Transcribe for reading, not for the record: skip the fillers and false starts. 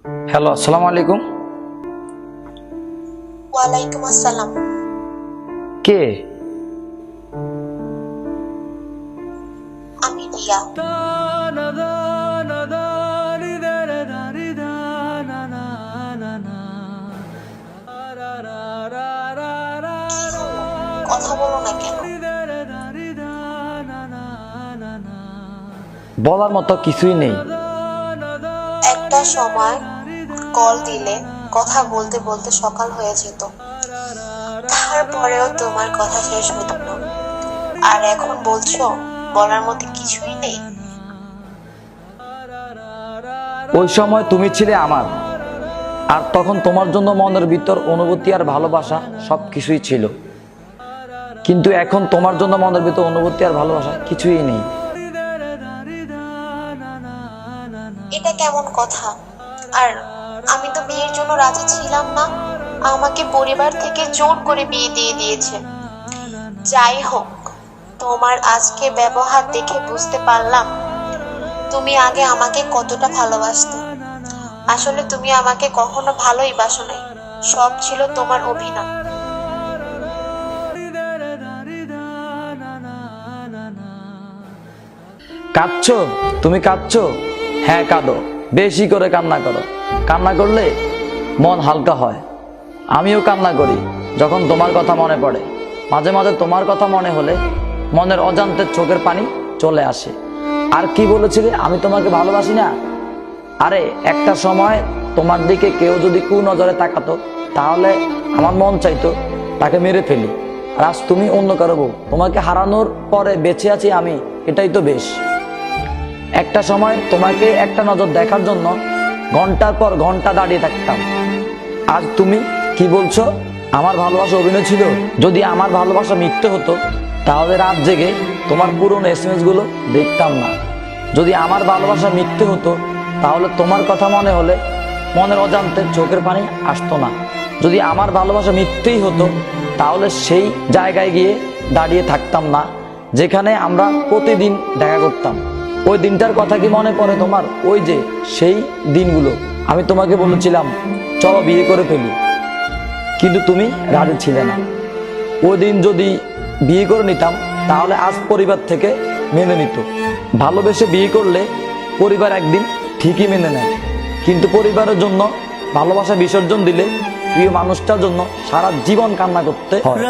Hello, আসসালামু আলাইকুম। ওয়ালাইকুম আসসালাম। কে? আমি রিয়া। কি হলো, কথা বলো না কেন? বলার মতো কিছুই নেই। একটা সময় কল দিলে কথা বলতে বলতে সকাল হয়ে যেত, তারপরেও তোমার কথা শেষ হতো না। আর এখন বলছো বলার মতো কিছুই নেই। ওই সময় তুমি ছিলে আমার, আর তখন তোমার জন্য মনের ভিতর অনুভূতি আর ভালোবাসা সব কিছুই ছিল। কিন্তু এখন তোমার জন্য মনের ভিতর অনুভূতি আর ভালোবাসা কিছুই নেই। এটা কেমন কথা? আর আমি তো বিয়ের জন্য রাজি ছিলাম না, আমাকে পরিবার থেকে জোর করে বিয়ে দিয়ে দিয়েছে। যাই হোক, তোমার আজকে ব্যবহার দেখে বুঝতে পারলাম তুমি আগে আমাকে কতটা ভালোবাসতে। আসলে তুমি আমাকে কখনো ভালোই বাসো নাই, সব ছিল তোমার অভিনয়। কাঁদছো? তুমি কাঁদছো? হ্যাঁ, কাঁদো, বেশি করে কান্না করো। কান্না করলে মন হালকা হয়। আমিও কান্না করি যখন তোমার কথা মনে পড়ে। মাঝে মাঝে তোমার কথা মনে হলে মনের অজান্তে চোখের পানি চলে আসে। আর কি বলেছিলে, আমি তোমাকে ভালোবাসি না? আরে, একটা সময় তোমার দিকে কেউ যদি কুনজরে তাকাতো, তাহলে আমার মন চাইতো তাকে মেরে ফেলি। আর আজ তুমি অন্য কারো বউ, তোমাকে হারানোর পরে বেঁচে আছি আমি, এটাই তো বেশ। একটা সময় তোমাকে একটা নজর দেখার জন্য ঘন্টার পর ঘন্টা দাঁড়িয়ে থাকতাম। আজ তুমি কি বলছো আমার ভালোবাসা অভিনয় ছিল? যদি আমার ভালোবাসা মিথ্যে হতো, তাহলে রাত জেগে তোমার পুরনো SMS গুলো দেখতাম না। যদি আমার ভালোবাসা মিথ্যে হতো, তাহলে তোমার কথা মনে হলে মনের অজান্তে চোখের পানি আসতো না। যদি আমার ভালোবাসা মিথ্যেই হতো, তাহলে সেই জায়গায় গিয়ে দাঁড়িয়ে থাকতাম না যেখানে আমরা প্রতিদিন দেখা করতাম। ওই দিনটার কথা কি মনে পড়ে তোমার? ওই যে সেই দিনগুলো, আমি তোমাকে বলেছিলাম চলো বিয়ে করে ফেলি, কিন্তু তুমি রাজি ছিলে না। ওই দিন যদি বিয়ে করে নিতাম, তাহলে আজ পরিবার থেকে মেনে নিত। ভালোবেসে বিয়ে করলে পরিবার একদিন ঠিকই মেনে নেয়, কিন্তু পরিবারের জন্য ভালোবাসা বিসর্জন দিলে প্রিয় মানুষটার জন্য সারা জীবন কান্না করতে হয়।